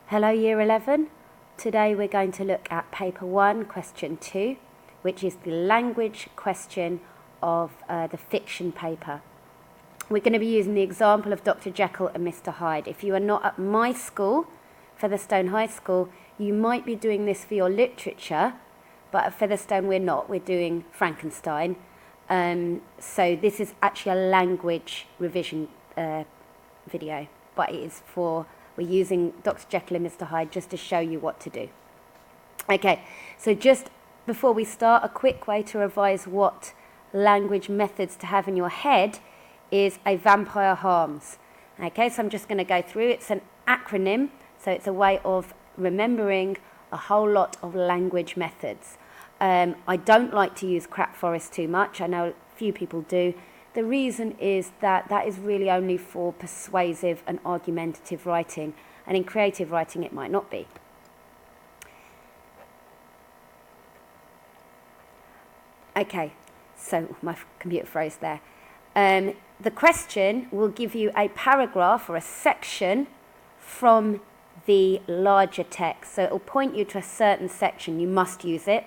Hello Year 11. Today we're going to look at Paper 1, Question 2, which is the language question of the fiction paper. We're going to be using the example of Dr. Jekyll and Mr Hyde. If you are not at my school, Featherstone High School, you might be doing this for your literature, but at Featherstone we're not. We're doing Frankenstein. So this is actually a language revision video, but it is for... We're using Dr. Jekyll and Mr Hyde just to show you what to do. Okay, so just before we start, a quick way to revise what language methods to have in your head is a vampire harms. Okay, so I'm just going to go through. It's an acronym, so it's a way of remembering a whole lot of language methods. I don't like to use crap forest too much. I know a few people do. The reason is that that is really only for persuasive and argumentative writing, and in creative writing it might not be. Okay, so my computer froze there. The question will give you a paragraph or a section from the larger text, so it will point you to a certain section. You must use it.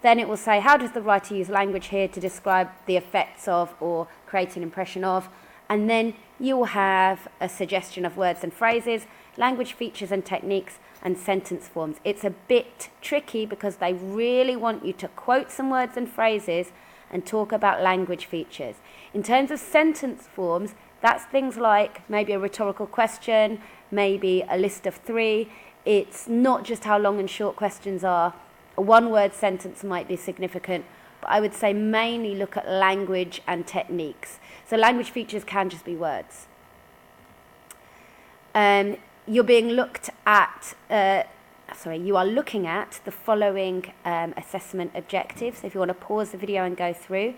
Then it will say, how does the writer use language here to describe the effects of or create an impression of? And then you'll have a suggestion of words and phrases, language features and techniques, and sentence forms. It's a bit tricky because they really want you to quote some words and phrases and talk about language features. In terms of sentence forms, that's things like maybe a rhetorical question, maybe a list of 3. It's not just how long and short questions are. A one-word sentence might be significant, but I would say mainly look at language and techniques. So language features can just be words. You're being looked at, you are looking at the following assessment objectives. If you want to pause the video and go through.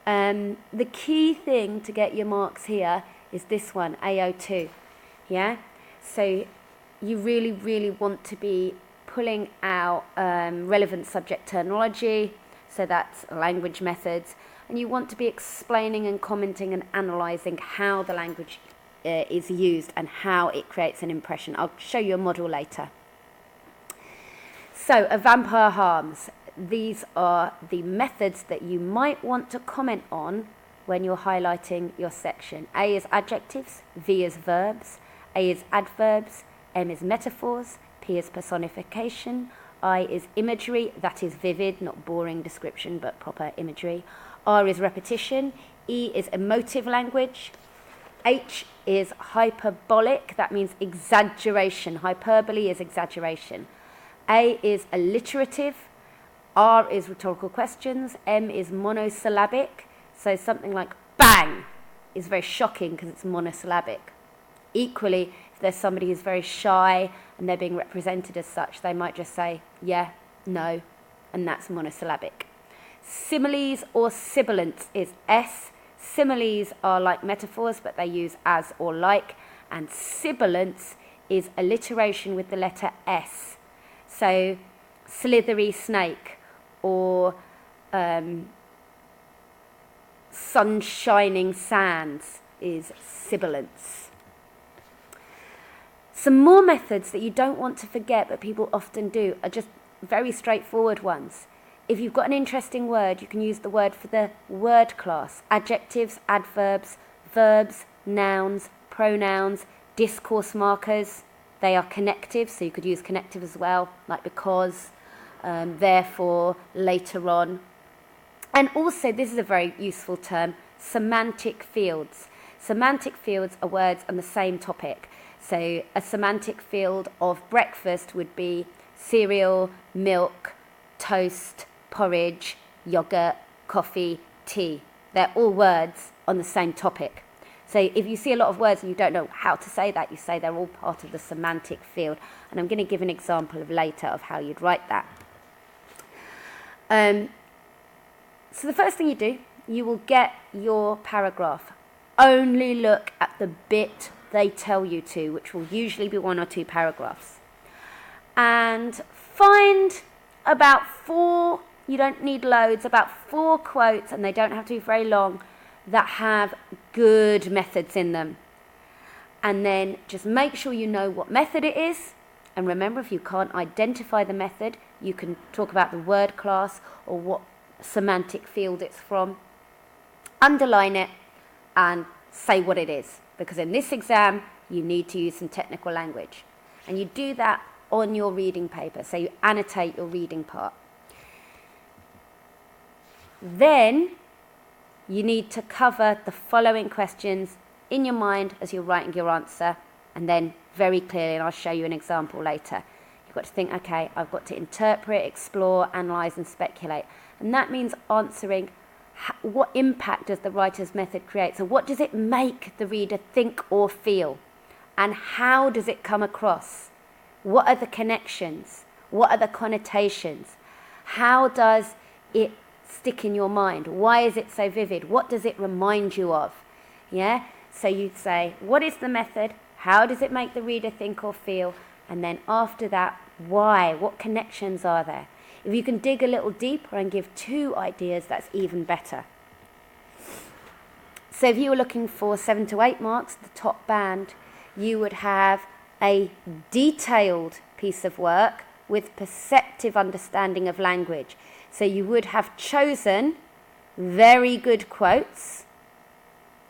The key thing to get your marks here is this one, AO2. Yeah? So you really, really want to be pulling out relevant subject terminology, so that's language methods, and you want to be explaining and commenting and analysing how the language is used and how it creates an impression. I'll show you a model later. So, a vampire harms. These are the methods that you might want to comment on when you're highlighting your section. A is adjectives, V is verbs, A is adverbs, M is metaphors, P is personification, I is imagery, that is vivid, not boring description, but proper imagery. R is repetition, E is emotive language, H is hyperbolic, that means exaggeration, hyperbole is exaggeration. A is alliterative, R is rhetorical questions, M is monosyllabic, so something like bang is very shocking because it's monosyllabic. Equally, if there's somebody who's very shy and they're being represented as such, they might just say, yeah, no, and that's monosyllabic. Similes or sibilants is S. Similes are like metaphors, but they use as or like, and sibilants is alliteration with the letter S. So, slithery snake or sun-shining sands is sibilants. Some more methods that you don't want to forget but people often do are just very straightforward ones. If you've got an interesting word, you can use the word for the word class. Adjectives, adverbs, verbs, nouns, pronouns, discourse markers. They are connective, so you could use connective as well, like because, therefore, later on. And also, this is a very useful term, semantic fields. Semantic fields are words on the same topic. So a semantic field of breakfast would be cereal, milk, toast, porridge, yogurt, coffee, tea. They're all words on the same topic. So if you see a lot of words and you don't know how to say that, you say they're all part of the semantic field. And I'm going to give an example of later of how you'd write that. So the first thing you do, you will get your paragraph. Only look at the bit they tell you to, which will usually be 1 or 2 paragraphs. And find about 4, you don't need loads, about 4 quotes, and they don't have to be very long, that have good methods in them. And then just make sure you know what method it is And remember, if you can't identify the method, you can talk about the word class or what semantic field it's from. Underline it and say what it is, because in this exam you need to use some technical language, and you do that on your reading paper, so you annotate your reading part. Then you need to cover the following questions in your mind as you're writing your answer, and then very clearly, and I'll show you an example later. You've got to think, okay, I've got to interpret, explore, analyse and speculate. And that means answering what impact does the writer's method create? So what does it make the reader think or feel? And how does it come across? What are the connections? What are the connotations? How does it stick in your mind? Why is it so vivid? What does it remind you of? Yeah? So you say, what is the method? How does it make the reader think or feel? And then after that, why? What connections are there? If you can dig a little deeper and give 2 ideas, that's even better. So if you were looking for 7 to 8 marks, the top band, you would have a detailed piece of work with perceptive understanding of language. So you would have chosen very good quotes.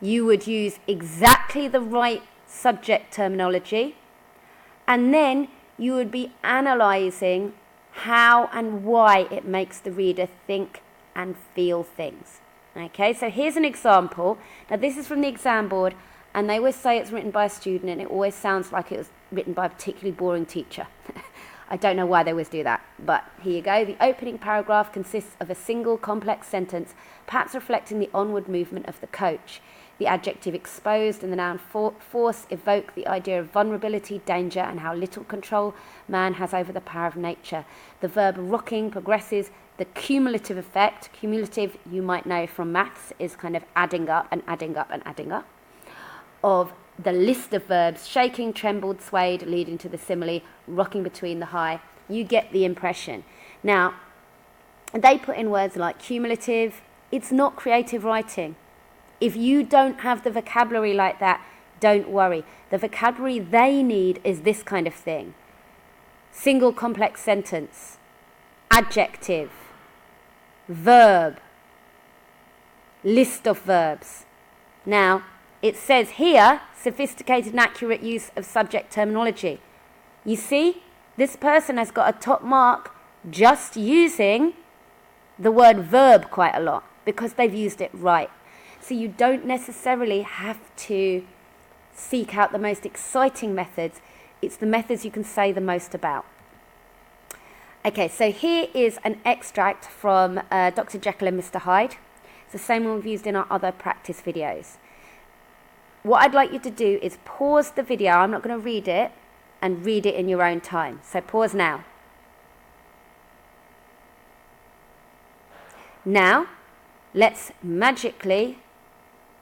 You would use exactly the right subject terminology. And then you would be analysing how and why it makes the reader think and feel things. Okay, so here's an example. Now this is from the exam board, and they always say it's written by a student, and it always sounds like it was written by a particularly boring teacher. I don't know why they always do that, but here you go. The opening paragraph consists of a single complex sentence, perhaps reflecting the onward movement of the coach. The adjective exposed and the noun force evoke the idea of vulnerability, danger, and how little control man has over the power of nature. The verb rocking progresses the cumulative effect. Cumulative, you might know from maths, is kind of adding up and adding up and adding up, of the list of verbs: shaking, trembled, swayed, leading to the simile, rocking between the high. You get the impression. Now, they put in words like cumulative. It's not creative writing. If you don't have the vocabulary like that, don't worry. The vocabulary they need is this kind of thing: single complex sentence, adjective, verb, list of verbs. Now, it says here, sophisticated and accurate use of subject terminology. You see, this person has got a top mark just using the word verb quite a lot because they've used it right. So you don't necessarily have to seek out the most exciting methods. It's the methods you can say the most about. Okay, so here is an extract from Dr. Jekyll and Mr Hyde. It's the same one we've used in our other practice videos. What I'd like you to do is pause the video. I'm not going to read it, and read it in your own time. So pause now. Now, let's magically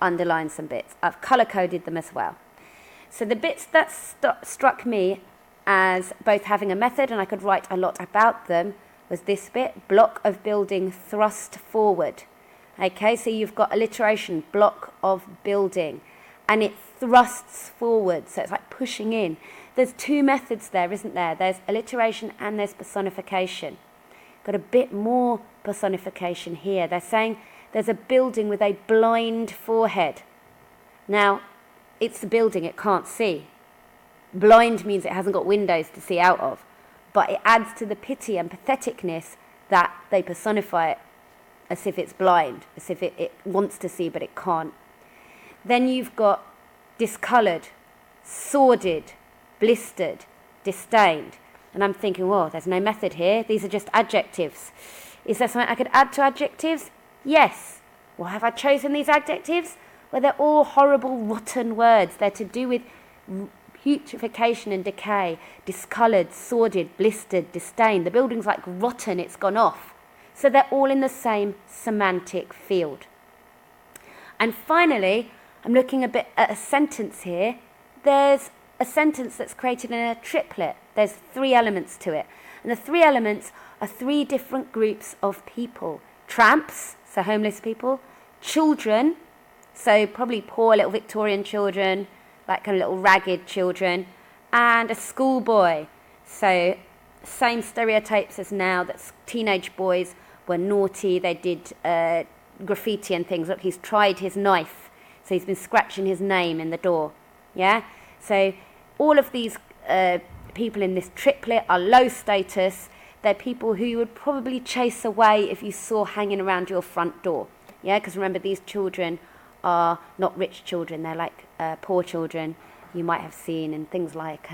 underline some bits. I've colour-coded them as well. So the bits that struck me as both having a method and I could write a lot about them was this bit: block of building thrust forward. Okay, so you've got alliteration, block of building, and it thrusts forward, so it's like pushing in. There's 2 methods there, isn't there? There's alliteration and there's personification. Got a bit more personification here. They're saying there's a building with a blind forehead. Now, it's the building it can't see. Blind means it hasn't got windows to see out of, but it adds to the pity and patheticness that they personify it as if it's blind, as if it wants to see but it can't. Then you've got discoloured, sordid, blistered, disdained. And I'm thinking, well, there's no method here. These are just adjectives. Is there something I could add to adjectives? Yes. Well, have I chosen these adjectives? Well, they're all horrible, rotten words. They're to do with putrefaction and decay. Discoloured, sordid, blistered, disdained. The building's like rotten, it's gone off. So they're all in the same semantic field. And finally, I'm looking a bit at a sentence here. There's a sentence that's created in a triplet. There's 3 elements to it. And the 3 elements are 3 different groups of people. Tramps, so homeless people. Children, so probably poor little Victorian children, like kind of little ragged children. And a schoolboy. So same stereotypes as now, that teenage boys were naughty, they did graffiti and things. Look, he's tried his knife, so he's been scratching his name in the door. Yeah? So all of these people in this triplet are low status. They're people who you would probably chase away if you saw hanging around your front door. Yeah, because remember, these children are not rich children, they're like poor children you might have seen in things like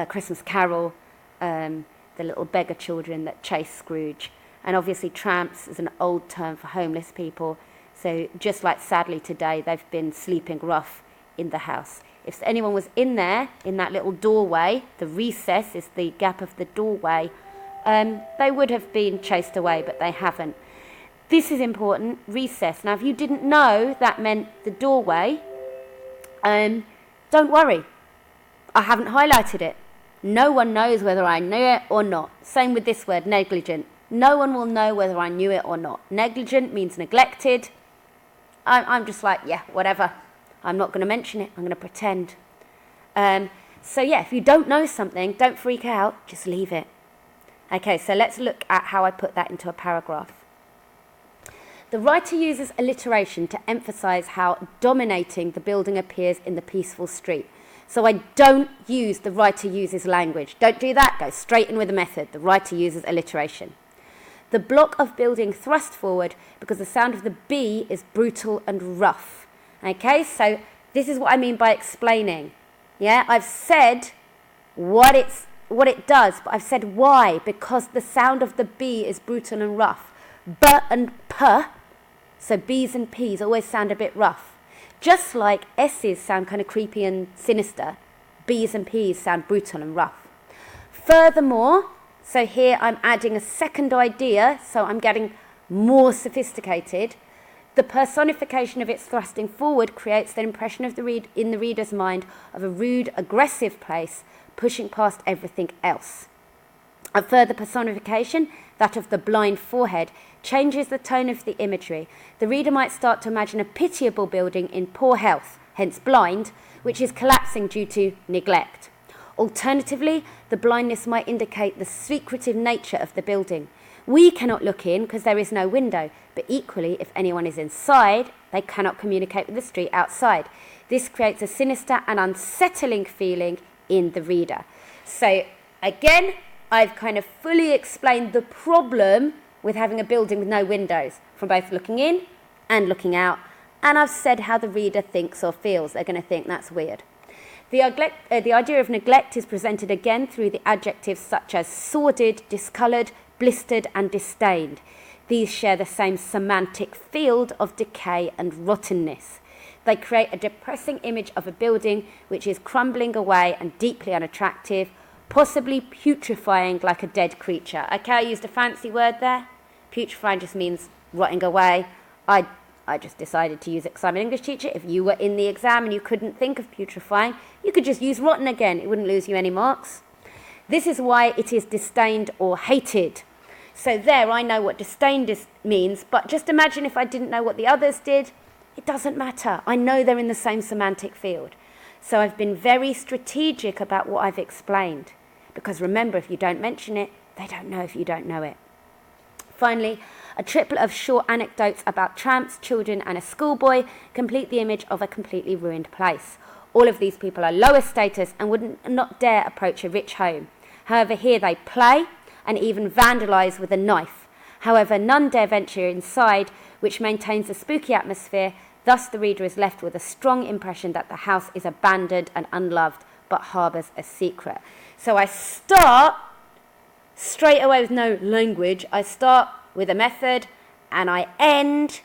Christmas Carol, the little beggar children that chase Scrooge. And obviously tramps is an old term for homeless people. So just like sadly today, they've been sleeping rough in the house. If anyone was in there, in that little doorway, the recess is the gap of the doorway, they would have been chased away, but they haven't. This is important, recess. Now, if you didn't know that meant the doorway, don't worry. I haven't highlighted it. No one knows whether I knew it or not. Same with this word, negligent. No one will know whether I knew it or not. Negligent means neglected. I'm just like, yeah, whatever. I'm not going to mention it. I'm going to pretend. So yeah, if you don't know something, don't freak out. Just leave it. Okay, so let's look at how I put that into a paragraph. The writer uses alliteration to emphasize how dominating the building appears in the peaceful street. So I don't use the writer uses language. Don't do that. Go straight in with the method. The writer uses alliteration. The block of building thrust forward because the sound of the B is brutal and rough. Okay, so this is what I mean by explaining. Yeah, I've said what it does, but I've said why. Because the sound of the B is brutal and rough. B and P, so B's and P's always sound a bit rough. Just like S's sound kind of creepy and sinister, B's and P's sound brutal and rough. Furthermore, so here I'm adding a second idea, so I'm getting more sophisticated. The personification of its thrusting forward creates the impression of in the reader's mind of a rude, aggressive place, pushing past everything else. A further personification, that of the blind forehead, changes the tone of the imagery. The reader might start to imagine a pitiable building in poor health, hence blind, which is collapsing due to neglect. Alternatively, the blindness might indicate the secretive nature of the building. We cannot look in because there is no window, but equally, if anyone is inside, they cannot communicate with the street outside. This creates a sinister and unsettling feeling in the reader. So, again, I've kind of fully explained the problem with having a building with no windows, from both looking in and looking out. And I've said how the reader thinks or feels. They're going to think that's weird. The idea of neglect is presented again through the adjectives such as sordid, discoloured, blistered and disdained. These share the same semantic field of decay and rottenness. They create a depressing image of a building which is crumbling away and deeply unattractive, possibly putrefying like a dead creature. Okay, I used a fancy word there. Putrefying just means rotting away. I just decided to use it because I'm an English teacher. If you were in the exam and you couldn't think of putrefying, you could just use rotten again. It wouldn't lose you any marks. This is why it is disdained or hated. So there, I know what disdained means, but just imagine if I didn't know what the others did. It doesn't matter. I know they're in the same semantic field. So I've been very strategic about what I've explained. Because remember, if you don't mention it, they don't know if you don't know it. Finally, a triplet of short anecdotes about tramps, children and a schoolboy complete the image of a completely ruined place. All of these people are lower status and would not dare approach a rich home. However, here they play and even vandalise with a knife. However, none dare venture inside, which maintains a spooky atmosphere. Thus, the reader is left with a strong impression that the house is abandoned and unloved, but harbours a secret. So I start straight away with no language. I start with a method and I end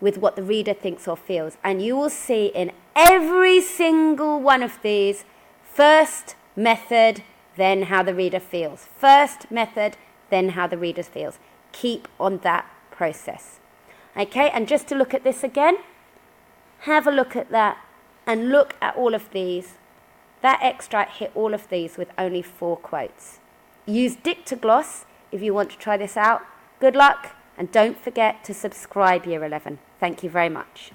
with what the reader thinks or feels. And you will see in every single one of these, first method, then how the reader feels. First method, then how the reader feels. Keep on that process. Okay, and just to look at this again, have a look at that and look at all of these. That extract hit all of these with only 4 quotes. Use Dictogloss if you want to try this out. Good luck, and don't forget to subscribe, Year 11. Thank you very much.